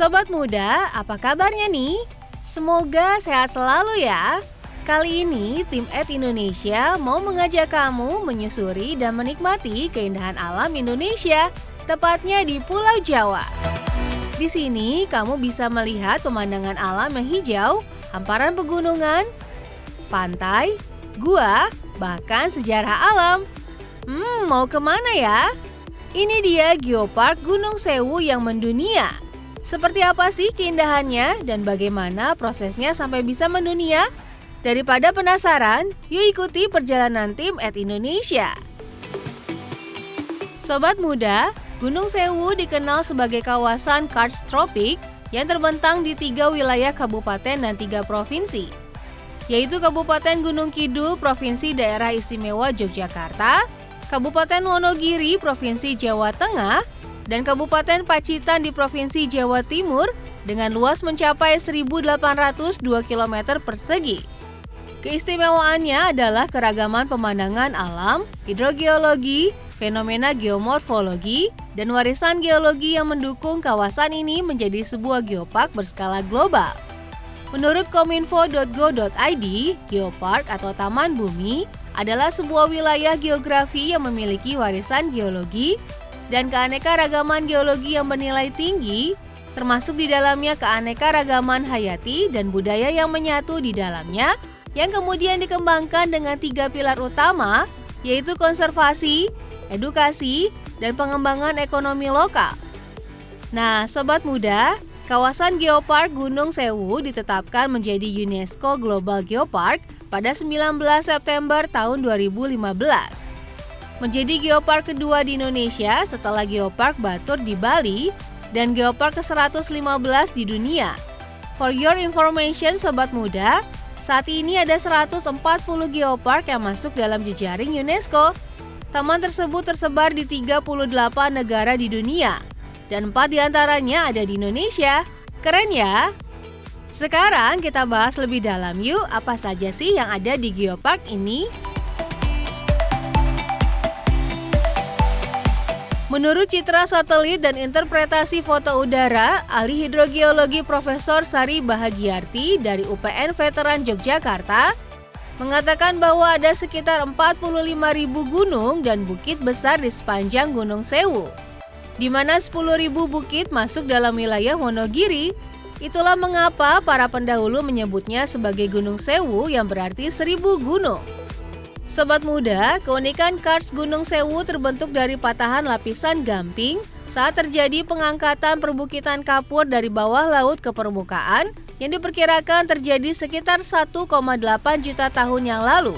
Sobat muda, apa kabarnya nih? Semoga sehat selalu ya. Kali ini tim Indonesia mau mengajak kamu menyusuri dan menikmati keindahan alam Indonesia, tepatnya di Pulau Jawa. Di sini kamu bisa melihat pemandangan alam yang hijau, hamparan pegunungan, pantai, gua, bahkan sejarah alam. Mau kemana ya? Ini dia Geopark Gunung Sewu yang mendunia. Seperti apa sih keindahannya dan bagaimana prosesnya sampai bisa mendunia? Daripada penasaran, yuk ikuti perjalanan tim Indonesia. Sobat muda, Gunung Sewu dikenal sebagai kawasan karst tropik yang terbentang di 3 wilayah kabupaten dan 3 provinsi, yaitu Kabupaten Gunung Kidul, Provinsi Daerah Istimewa Yogyakarta, Kabupaten Wonogiri, Provinsi Jawa Tengah, dan Kabupaten Pacitan di Provinsi Jawa Timur dengan luas mencapai 1.802 km persegi. Keistimewaannya adalah keragaman pemandangan alam, hidrogeologi, fenomena geomorfologi, dan warisan geologi yang mendukung kawasan ini menjadi sebuah geopark berskala global. Menurut kominfo.go.id, geopark atau Taman Bumi adalah sebuah wilayah geografi yang memiliki warisan geologi dan keanekaragaman geologi yang bernilai tinggi, termasuk di dalamnya keanekaragaman hayati dan budaya yang menyatu di dalamnya, yang kemudian dikembangkan dengan 3 pilar utama, yaitu konservasi, edukasi, dan pengembangan ekonomi lokal. Nah, sobat muda, kawasan Geopark Gunung Sewu ditetapkan menjadi UNESCO Global Geopark pada 19 September tahun 2015. Menjadi geopark kedua di Indonesia setelah Geopark Batur di Bali dan Geopark ke-115 di dunia. For your information sobat muda, saat ini ada 140 geopark yang masuk dalam jejaring UNESCO. Taman tersebut tersebar di 38 negara di dunia dan 4 diantaranya ada di Indonesia. Keren ya? Sekarang kita bahas lebih dalam yuk, apa saja sih yang ada di geopark ini? Menurut citra satelit dan interpretasi foto udara, ahli hidrogeologi Profesor Sari Bahagiarti dari UPN Veteran Yogyakarta mengatakan bahwa ada sekitar 45.000 gunung dan bukit besar di sepanjang Gunung Sewu, di mana 10.000 bukit masuk dalam wilayah Wonogiri. Itulah mengapa para pendahulu menyebutnya sebagai Gunung Sewu yang berarti 1000 gunung. Sobat muda, keunikan karst Gunung Sewu terbentuk dari patahan lapisan gamping saat terjadi pengangkatan perbukitan kapur dari bawah laut ke permukaan yang diperkirakan terjadi sekitar 1,8 juta tahun yang lalu.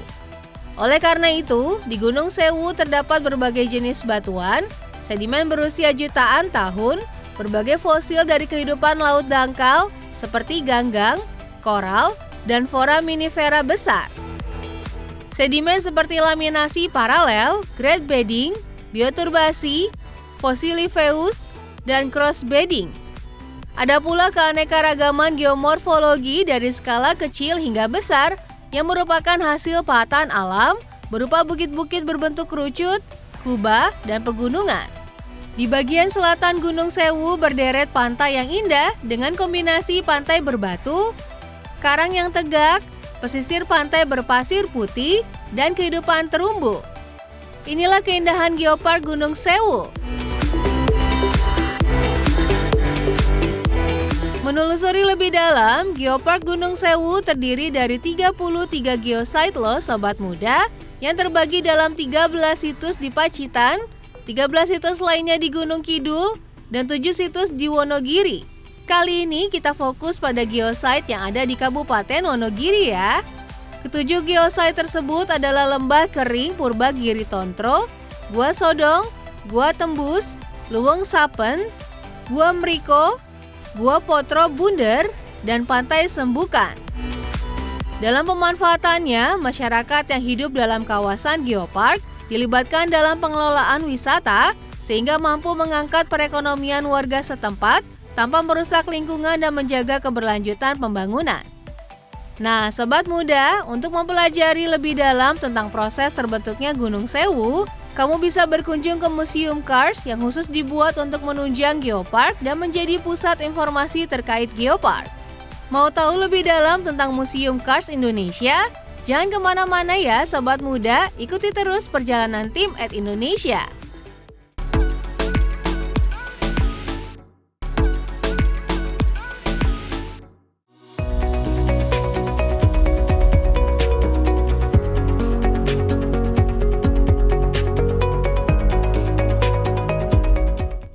Oleh karena itu, di Gunung Sewu terdapat berbagai jenis batuan, sedimen berusia jutaan tahun, berbagai fosil dari kehidupan laut dangkal seperti ganggang, koral, dan foraminifera besar. Sedimen seperti laminasi paralel, grade bedding, bioturbasi, fossiliferous, dan cross bedding. Ada pula keanekaragaman geomorfologi dari skala kecil hingga besar yang merupakan hasil pahatan alam berupa bukit-bukit berbentuk kerucut, kubah, dan pegunungan. Di bagian selatan Gunung Sewu berderet pantai yang indah dengan kombinasi pantai berbatu, karang yang tegak, pesisir pantai berpasir putih, dan kehidupan terumbu. Inilah keindahan Geopark Gunung Sewu. Menelusuri lebih dalam, Geopark Gunung Sewu terdiri dari 33 geosite loh sobat muda, yang terbagi dalam 13 situs di Pacitan, 13 situs lainnya di Gunung Kidul, dan 7 situs di Wonogiri. Kali ini kita fokus pada geosite yang ada di Kabupaten Wonogiri ya. Ketujuh geosite tersebut adalah Lembah Kering Purba Giri Tontro, Gua Sodong, Gua Tembus, Luweng Sapen, Gua Mriko, Gua Potro Bunder, dan Pantai Sembukan. Dalam pemanfaatannya, masyarakat yang hidup dalam kawasan geopark dilibatkan dalam pengelolaan wisata sehingga mampu mengangkat perekonomian warga setempat tanpa merusak lingkungan dan menjaga keberlanjutan pembangunan. Nah, sobat muda, untuk mempelajari lebih dalam tentang proses terbentuknya Gunung Sewu, Kamu bisa berkunjung ke Museum Cars yang khusus dibuat untuk menunjang Geopark dan menjadi pusat informasi terkait Geopark. Mau tahu lebih dalam tentang Museum Cars Indonesia? Jangan kemana-mana ya Sobat Muda, ikuti terus perjalanan tim @Indonesia.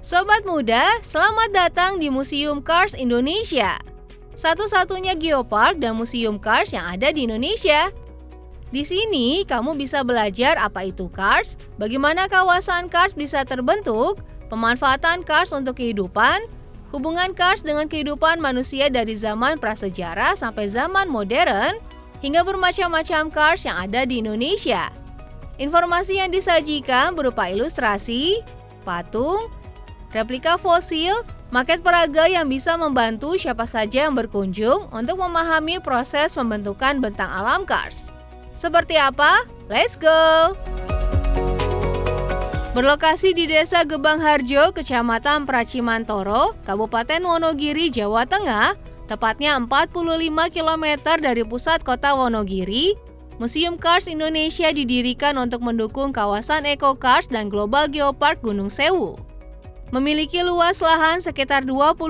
Sobat Muda, selamat datang di Museum Cars Indonesia. Satu-satunya geopark dan museum cars yang ada di Indonesia. Di sini kamu bisa belajar apa itu cars, bagaimana kawasan cars bisa terbentuk, pemanfaatan cars untuk kehidupan, hubungan cars dengan kehidupan manusia dari zaman prasejarah sampai zaman modern, hingga bermacam-macam cars yang ada di Indonesia. Informasi yang disajikan berupa ilustrasi, patung, replika fosil, maket peraga yang bisa membantu siapa saja yang berkunjung untuk memahami proses pembentukan bentang alam Cars. Seperti apa? Let's go! Berlokasi di Desa Gebang Harjo, Kecamatan Pracimantoro, Kabupaten Wonogiri, Jawa Tengah, tepatnya 45 km dari pusat kota Wonogiri, Museum Cars Indonesia didirikan untuk mendukung kawasan Eco Cars dan Global Geopark Gunung Sewu. Memiliki luas lahan sekitar 25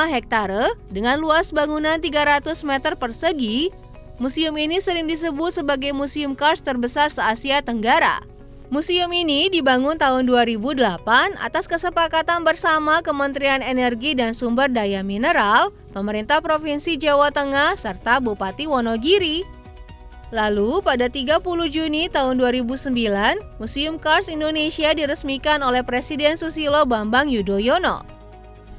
hektare dengan luas bangunan 300 meter persegi, museum ini sering disebut sebagai museum cars terbesar se-Asia Tenggara. Museum ini dibangun tahun 2008 atas kesepakatan bersama Kementerian Energi dan Sumber Daya Mineral, Pemerintah Provinsi Jawa Tengah, serta Bupati Wonogiri. Lalu, pada 30 Juni tahun 2009, Museum Cars Indonesia diresmikan oleh Presiden Susilo Bambang Yudhoyono.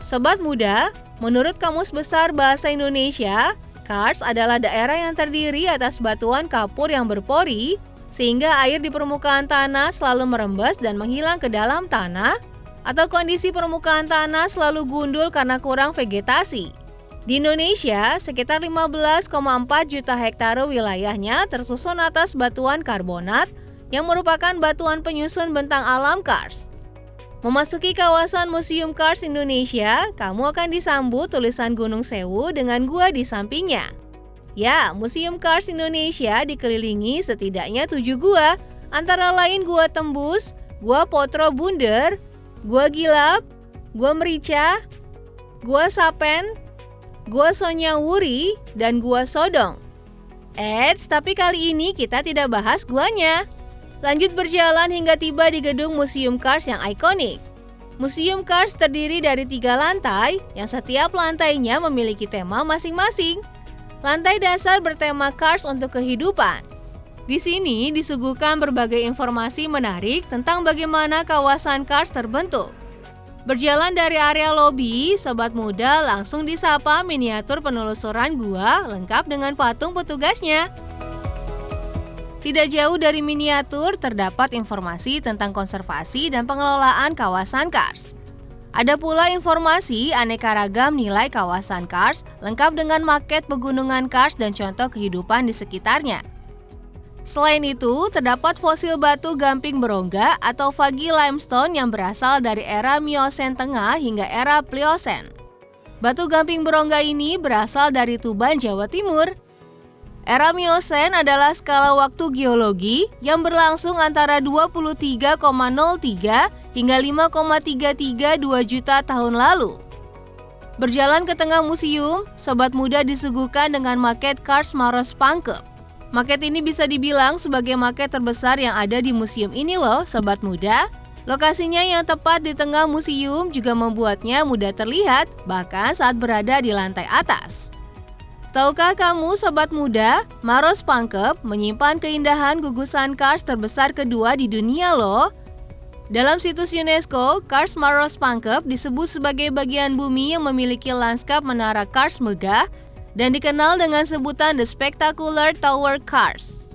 Sobat Muda, menurut Kamus Besar Bahasa Indonesia, Cars adalah daerah yang terdiri atas batuan kapur yang berpori, sehingga air di permukaan tanah selalu merembes dan menghilang ke dalam tanah, atau kondisi permukaan tanah selalu gundul karena kurang vegetasi. Di Indonesia, sekitar 15,4 juta hektare wilayahnya tersusun atas batuan karbonat yang merupakan batuan penyusun bentang alam Cars. Memasuki kawasan Museum Cars Indonesia, kamu akan disambut tulisan Gunung Sewu dengan gua di sampingnya. Ya, Museum Cars Indonesia dikelilingi setidaknya 7 gua, antara lain Gua Tembus, Gua Potro Bunder, Gua Gilap, Gua Merica, Gua Sapen, Gua Sonyawuri, dan Gua Sodong. Tapi kali ini kita tidak bahas guanya. Lanjut berjalan hingga tiba di gedung Museum Cars yang ikonik. Museum Cars terdiri dari 3 lantai, yang setiap lantainya memiliki tema masing-masing. Lantai dasar bertema Cars untuk kehidupan. Di sini disuguhkan berbagai informasi menarik tentang bagaimana kawasan Cars terbentuk. Berjalan dari area lobi, Sobat Muda langsung disapa miniatur penelusuran gua lengkap dengan patung petugasnya. Tidak jauh dari miniatur terdapat informasi tentang konservasi dan pengelolaan kawasan Cars. Ada pula informasi aneka ragam nilai kawasan Cars lengkap dengan maket pegunungan Cars dan contoh kehidupan di sekitarnya. Selain itu, terdapat fosil batu gamping berongga atau Vagi limestone yang berasal dari era Miosen Tengah hingga era Pliocene. Batu gamping berongga ini berasal dari Tuban, Jawa Timur. Era Miosen adalah skala waktu geologi yang berlangsung antara 23,03 hingga 5,332 juta tahun lalu. Berjalan ke tengah museum, Sobat Muda disuguhkan dengan maket Cars Maros Pangkep. Maket ini bisa dibilang sebagai maket terbesar yang ada di museum ini loh, Sobat Muda. Lokasinya yang tepat di tengah museum juga membuatnya mudah terlihat, bahkan saat berada di lantai atas. Tahukah kamu, Sobat Muda, Maros Pangkep menyimpan keindahan gugusan Cars terbesar kedua di dunia loh. Dalam situs UNESCO, Cars Maros Pangkep disebut sebagai bagian bumi yang memiliki lanskap menara Cars megah dan dikenal dengan sebutan The Spectacular Tower Cars.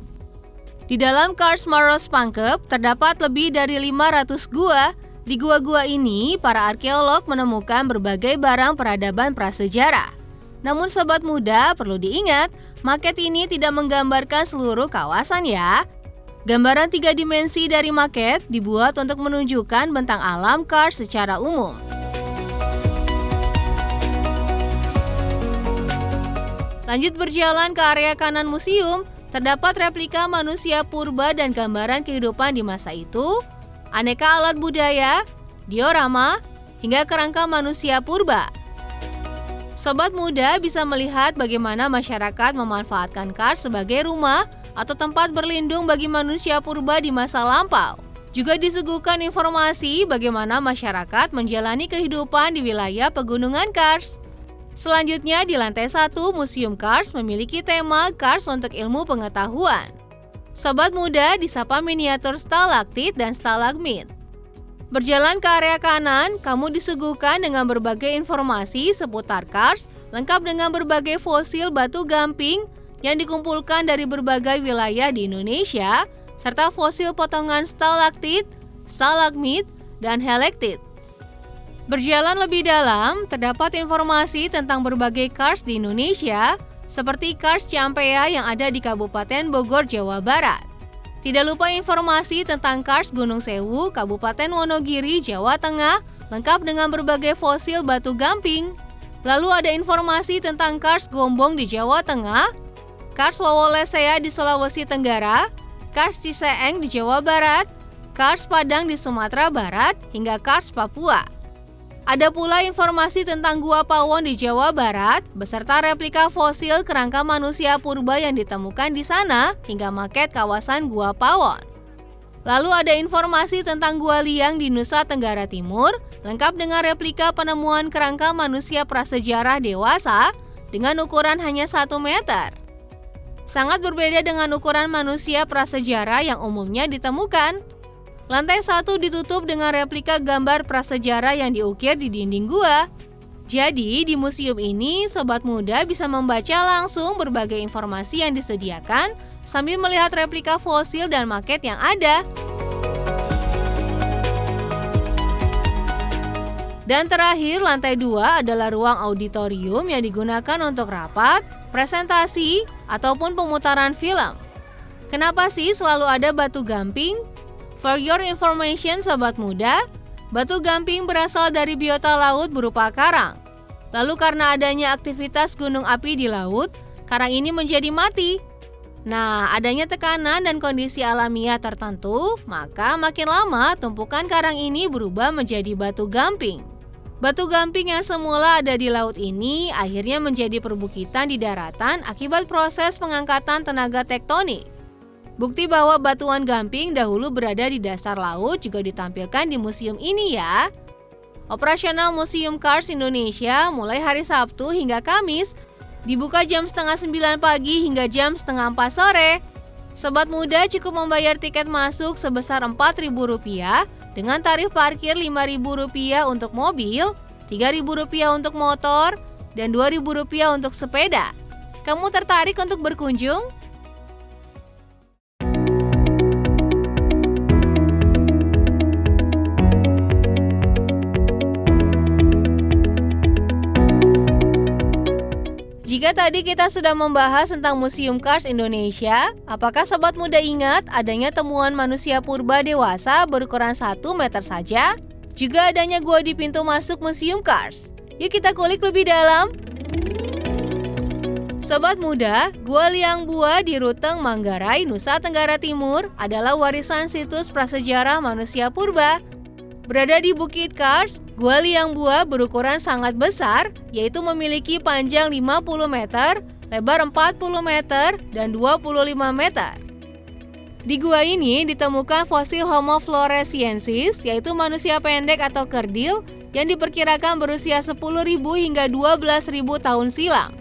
Di dalam Cars Maros Pangkep terdapat lebih dari 500 gua. Di gua-gua ini, para arkeolog menemukan berbagai barang peradaban prasejarah. Namun Sobat Muda perlu diingat, maket ini tidak menggambarkan seluruh kawasan ya. Gambaran 3 dimensi dari maket dibuat untuk menunjukkan bentang alam Cars secara umum. Lanjut berjalan ke area kanan museum, terdapat replika manusia purba dan gambaran kehidupan di masa itu, aneka alat budaya, diorama, hingga kerangka manusia purba. Sobat muda bisa melihat bagaimana masyarakat memanfaatkan Cars sebagai rumah atau tempat berlindung bagi manusia purba di masa lampau. Juga disuguhkan informasi bagaimana masyarakat menjalani kehidupan di wilayah pegunungan Kars. Selanjutnya di lantai 1, Museum Cars memiliki tema Cars untuk ilmu pengetahuan. Sobat muda disapa miniatur stalaktit dan stalagmit. Berjalan ke area kanan, kamu disuguhkan dengan berbagai informasi seputar Cars, lengkap dengan berbagai fosil batu gamping yang dikumpulkan dari berbagai wilayah di Indonesia, serta fosil potongan stalaktit, stalagmit, dan helektit. Berjalan lebih dalam, terdapat informasi tentang berbagai Cars di Indonesia, seperti Cars Ciampea yang ada di Kabupaten Bogor, Jawa Barat. Tidak lupa informasi tentang Cars Gunung Sewu, Kabupaten Wonogiri, Jawa Tengah, lengkap dengan berbagai fosil batu gamping. Lalu ada informasi tentang Cars Gombong di Jawa Tengah, Cars Wawolesea di Sulawesi Tenggara, Cars Ciseeng di Jawa Barat, Cars Padang di Sumatera Barat, hingga Cars Papua. Ada pula informasi tentang Gua Pawon di Jawa Barat, beserta replika fosil kerangka manusia purba yang ditemukan di sana, hingga maket kawasan Gua Pawon. Lalu ada informasi tentang Gua Liang di Nusa Tenggara Timur, lengkap dengan replika penemuan kerangka manusia prasejarah dewasa dengan ukuran hanya 1 meter. Sangat berbeda dengan ukuran manusia prasejarah yang umumnya ditemukan. Lantai 1 ditutup dengan replika gambar prasejarah yang diukir di dinding gua. Jadi, di museum ini, sobat muda bisa membaca langsung berbagai informasi yang disediakan sambil melihat replika fosil dan maket yang ada. Dan terakhir, lantai 2 adalah ruang auditorium yang digunakan untuk rapat, presentasi, ataupun pemutaran film. Kenapa sih selalu ada batu gamping? For your information, sobat muda, batu gamping berasal dari biota laut berupa karang. Lalu karena adanya aktivitas gunung api di laut, karang ini menjadi mati. Nah, adanya tekanan dan kondisi alamiah tertentu, maka makin lama tumpukan karang ini berubah menjadi batu gamping. Batu gamping yang semula ada di laut ini akhirnya menjadi perbukitan di daratan akibat proses pengangkatan tenaga tektonik. Bukti bahwa batuan gamping dahulu berada di dasar laut juga ditampilkan di museum ini ya. Operasional Museum Cars Indonesia mulai hari Sabtu hingga Kamis, dibuka jam setengah 9 pagi hingga jam setengah 4 sore. Sobat muda cukup membayar tiket masuk sebesar Rp4.000 dengan tarif parkir Rp5.000 untuk mobil, Rp3.000 untuk motor, dan Rp2.000 untuk sepeda. Kamu tertarik untuk berkunjung? Jika tadi kita sudah membahas tentang Museum Cars Indonesia, apakah sobat muda ingat adanya temuan manusia purba dewasa berukuran 1 meter saja? Juga adanya gua di pintu masuk Museum Cars. Yuk kita kulik lebih dalam. Sobat muda, Gua Liang Bua di Ruteng, Manggarai, Nusa Tenggara Timur adalah warisan situs prasejarah manusia purba. Berada di Bukit Kars, Gua Liang Bua berukuran sangat besar, yaitu memiliki panjang 50 meter, lebar 40 meter, dan 25 meter. Di gua ini ditemukan fosil Homo floresiensis, yaitu manusia pendek atau kerdil, yang diperkirakan berusia 10.000 hingga 12.000 tahun silam.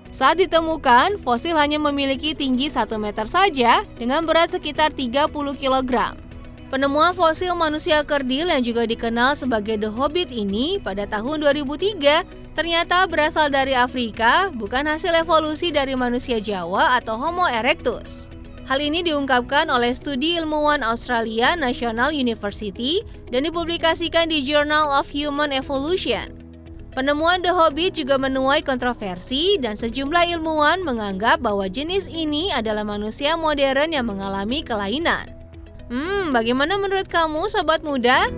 Saat ditemukan, fosil hanya memiliki tinggi 1 meter saja, dengan berat sekitar 30 kg. Penemuan fosil manusia kerdil yang juga dikenal sebagai The Hobbit ini pada tahun 2003 ternyata berasal dari Afrika, bukan hasil evolusi dari manusia Jawa atau Homo erectus. Hal ini diungkapkan oleh studi ilmuwan Australia National University dan dipublikasikan di Journal of Human Evolution. Penemuan The Hobbit juga menuai kontroversi dan sejumlah ilmuwan menganggap bahwa jenis ini adalah manusia modern yang mengalami kelainan. Bagaimana menurut kamu, sobat muda?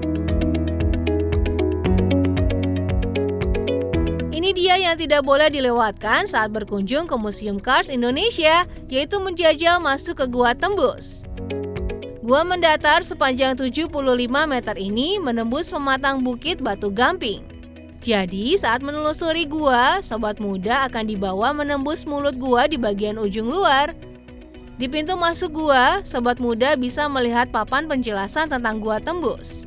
Ini dia yang tidak boleh dilewatkan saat berkunjung ke Museum Cars Indonesia, yaitu menjajal masuk ke Gua Tembus. Gua mendatar sepanjang 75 meter ini menembus pematang bukit Batu Gamping. Jadi, saat menelusuri gua, sobat muda akan dibawa menembus mulut gua di bagian ujung luar. Di pintu masuk gua, sobat muda bisa melihat papan penjelasan tentang Gua Tembus.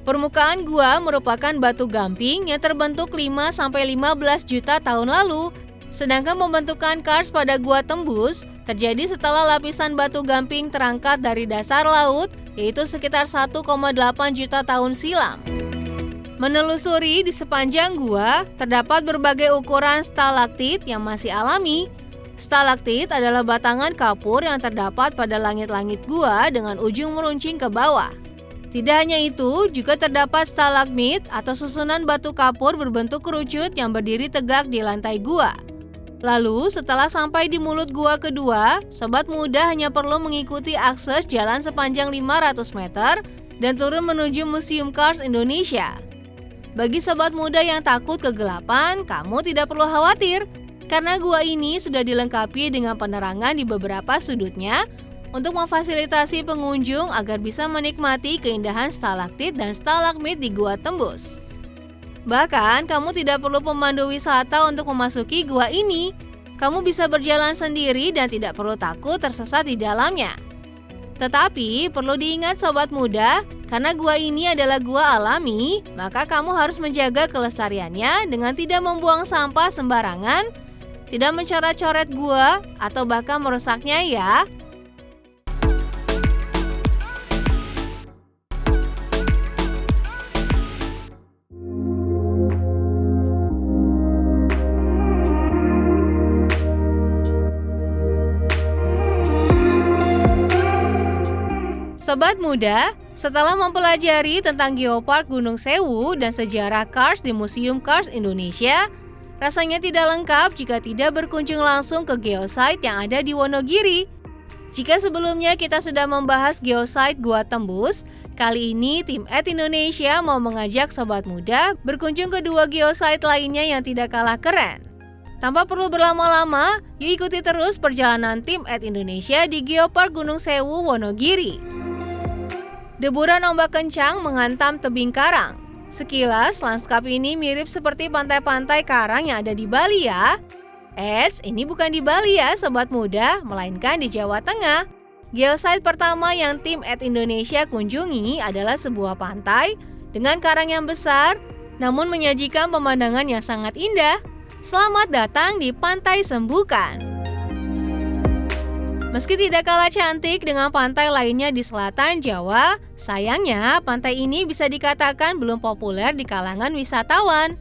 Permukaan gua merupakan batu gamping yang terbentuk 5-15 juta tahun lalu, sedangkan pembentukan kars pada Gua Tembus terjadi setelah lapisan batu gamping terangkat dari dasar laut, yaitu sekitar 1,8 juta tahun silam. Menelusuri di sepanjang gua, terdapat berbagai ukuran stalaktit yang masih alami. Stalaktit adalah batangan kapur yang terdapat pada langit-langit gua dengan ujung meruncing ke bawah. Tidak hanya itu, juga terdapat stalagmit atau susunan batu kapur berbentuk kerucut yang berdiri tegak di lantai gua. Lalu, setelah sampai di mulut gua kedua, sobat muda hanya perlu mengikuti akses jalan sepanjang 500 meter dan turun menuju Museum Cars Indonesia. Bagi sobat muda yang takut kegelapan, kamu tidak perlu khawatir, karena gua ini sudah dilengkapi dengan penerangan di beberapa sudutnya untuk memfasilitasi pengunjung agar bisa menikmati keindahan stalaktit dan stalagmit di Gua Tembus. Bahkan, kamu tidak perlu pemandu wisata untuk memasuki gua ini. Kamu bisa berjalan sendiri dan tidak perlu takut tersesat di dalamnya. Tetapi, perlu diingat sobat muda, karena gua ini adalah gua alami, maka kamu harus menjaga kelestariannya dengan tidak membuang sampah sembarangan, tidak mencoret-coret gua, atau bahkan merusaknya ya. Sobat muda, setelah mempelajari tentang Geopark Gunung Sewu dan sejarah Cars di Museum Cars Indonesia, rasanya tidak lengkap jika tidak berkunjung langsung ke geosite yang ada di Wonogiri. Jika sebelumnya kita sudah membahas geosite Gua Tembus, kali ini tim Indonesia mau mengajak sobat muda berkunjung ke dua geosite lainnya yang tidak kalah keren. Tanpa perlu berlama-lama, yuk ikuti terus perjalanan tim Indonesia di Geopark Gunung Sewu, Wonogiri. Deburan ombak kencang menghantam tebing karang. Sekilas, lanskap ini mirip seperti pantai-pantai karang yang ada di Bali ya. Ini bukan di Bali ya sobat muda, melainkan di Jawa Tengah. Geosite pertama yang tim Indonesia kunjungi adalah sebuah pantai dengan karang yang besar, namun menyajikan pemandangan yang sangat indah. Selamat datang di Pantai Sembukan. Meski tidak kalah cantik dengan pantai lainnya di selatan Jawa, sayangnya pantai ini bisa dikatakan belum populer di kalangan wisatawan.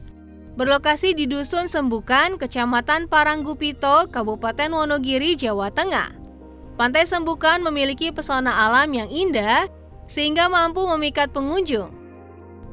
Berlokasi di Dusun Sembukan, Kecamatan Paranggupito, Kabupaten Wonogiri, Jawa Tengah. Pantai Sembukan memiliki pesona alam yang indah sehingga mampu memikat pengunjung.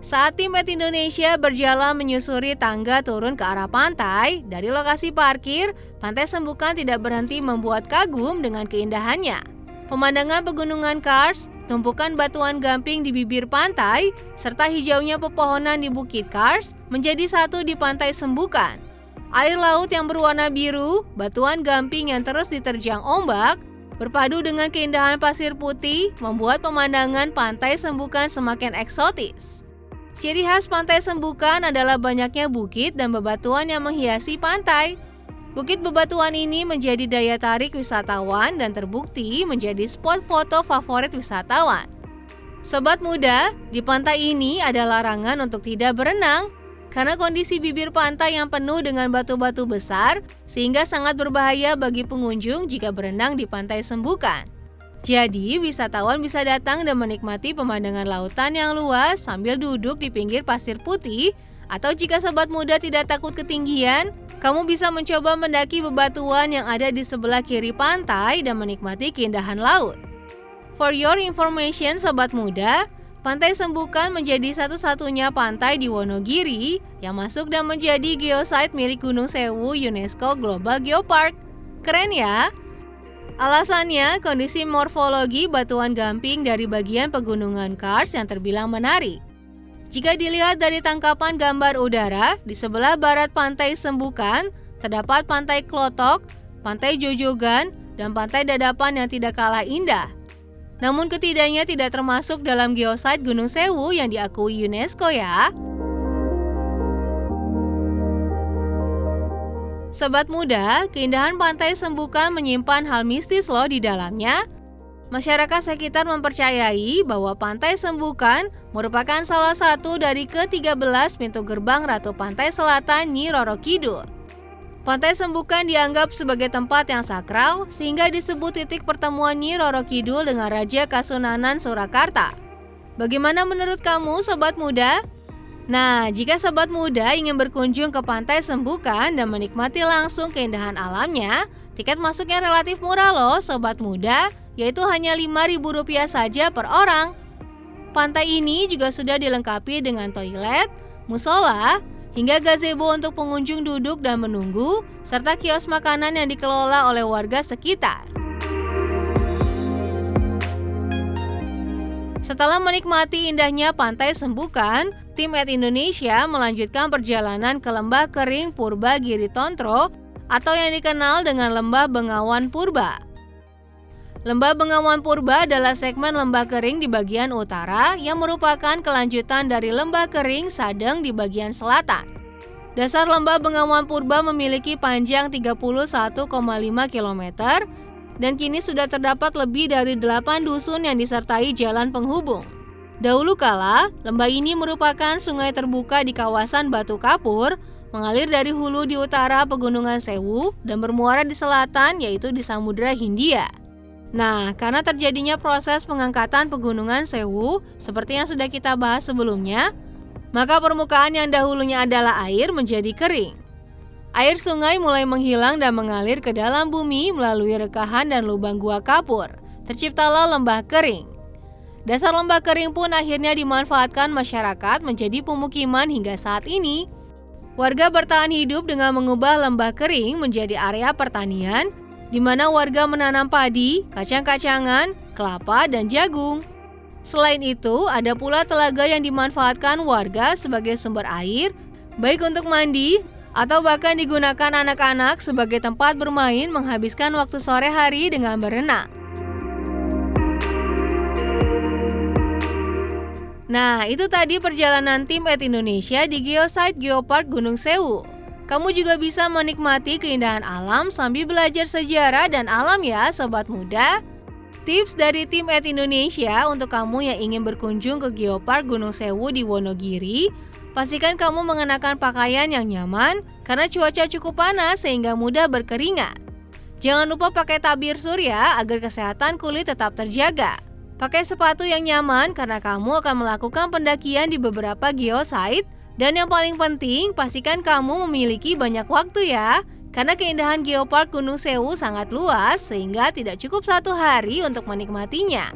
Saat tim Indonesia berjalan menyusuri tangga turun ke arah pantai, dari lokasi parkir, Pantai Sembukan tidak berhenti membuat kagum dengan keindahannya. Pemandangan pegunungan Kars, tumpukan batuan gamping di bibir pantai, serta hijaunya pepohonan di Bukit Kars menjadi satu di Pantai Sembukan. Air laut yang berwarna biru, batuan gamping yang terus diterjang ombak, berpadu dengan keindahan pasir putih membuat pemandangan Pantai Sembukan semakin eksotis. Ciri khas Pantai Sembukan adalah banyaknya bukit dan bebatuan yang menghiasi pantai. Bukit bebatuan ini menjadi daya tarik wisatawan dan terbukti menjadi spot foto favorit wisatawan. Sobat muda, di pantai ini ada larangan untuk tidak berenang karena kondisi bibir pantai yang penuh dengan batu-batu besar sehingga sangat berbahaya bagi pengunjung jika berenang di Pantai Sembukan. Jadi, wisatawan bisa datang dan menikmati pemandangan lautan yang luas sambil duduk di pinggir pasir putih, atau jika sobat muda tidak takut ketinggian, kamu bisa mencoba mendaki bebatuan yang ada di sebelah kiri pantai dan menikmati keindahan laut. For your information sobat muda, Pantai Sembukan menjadi satu-satunya pantai di Wonogiri yang masuk dan menjadi geosite milik Gunung Sewu UNESCO Global Geopark. Keren ya? Alasannya, kondisi morfologi batuan gamping dari bagian pegunungan Kars yang terbilang menarik. Jika dilihat dari tangkapan gambar udara, di sebelah barat Pantai Sembukan, terdapat Pantai Klotok, Pantai Jojogan, dan Pantai Dadapan yang tidak kalah indah. Namun ketiganya tidak termasuk dalam geosite Gunung Sewu yang diakui UNESCO ya. Sobat muda, keindahan Pantai Sembukan menyimpan hal mistis loh di dalamnya. Masyarakat sekitar mempercayai bahwa Pantai Sembukan merupakan salah satu dari ke-13 pintu gerbang Ratu Pantai Selatan Nyi Roro Kidul. Pantai Sembukan dianggap sebagai tempat yang sakral sehingga disebut titik pertemuan Nyi Roro Kidul dengan Raja Kasunanan Surakarta. Bagaimana menurut kamu, sobat muda? Nah, jika sobat muda ingin berkunjung ke Pantai Sembukan dan menikmati langsung keindahan alamnya, tiket masuknya relatif murah loh, sobat muda, yaitu hanya Rp5.000 saja per orang. Pantai ini juga sudah dilengkapi dengan toilet, musola, hingga gazebo untuk pengunjung duduk dan menunggu, serta kios makanan yang dikelola oleh warga sekitar. Setelah menikmati indahnya Pantai Sembukan, tim Indonesia melanjutkan perjalanan ke Lembah Kering Purba Giri Tontro atau yang dikenal dengan Lembah Bengawan Purba. Lembah Bengawan Purba adalah segmen lembah kering di bagian utara yang merupakan kelanjutan dari lembah kering Sadeng di bagian selatan. Dasar lembah Bengawan Purba memiliki panjang 31,5 km dan kini sudah terdapat lebih dari 8 dusun yang disertai jalan penghubung. Dahulu kala, lembah ini merupakan sungai terbuka di kawasan Batu Kapur, mengalir dari hulu di utara Pegunungan Sewu dan bermuara di selatan yaitu di Samudra Hindia. Nah, karena terjadinya proses pengangkatan Pegunungan Sewu, seperti yang sudah kita bahas sebelumnya, maka permukaan yang dahulunya adalah air menjadi kering. Air sungai mulai menghilang dan mengalir ke dalam bumi melalui rekahan dan lubang gua kapur. Terciptalah lembah kering. Dasar lembah kering pun akhirnya dimanfaatkan masyarakat menjadi pemukiman hingga saat ini. Warga bertahan hidup dengan mengubah lembah kering menjadi area pertanian, di mana warga menanam padi, kacang-kacangan, kelapa, dan jagung. Selain itu, ada pula telaga yang dimanfaatkan warga sebagai sumber air, baik untuk mandi, atau bahkan digunakan anak-anak sebagai tempat bermain menghabiskan waktu sore hari dengan berenang. Nah, itu tadi perjalanan tim Indonesia di Geosite Geopark Gunung Sewu. Kamu juga bisa menikmati keindahan alam sambil belajar sejarah dan alam ya, sobat muda. Tips dari tim Indonesia untuk kamu yang ingin berkunjung ke Geopark Gunung Sewu di Wonogiri, pastikan kamu mengenakan pakaian yang nyaman karena cuaca cukup panas sehingga mudah berkeringat. Jangan lupa pakai tabir surya agar kesehatan kulit tetap terjaga. Pakai sepatu yang nyaman karena kamu akan melakukan pendakian di beberapa geosite. Dan yang paling penting, pastikan kamu memiliki banyak waktu ya. Karena keindahan Geopark Gunung Sewu sangat luas sehingga tidak cukup 1 hari untuk menikmatinya.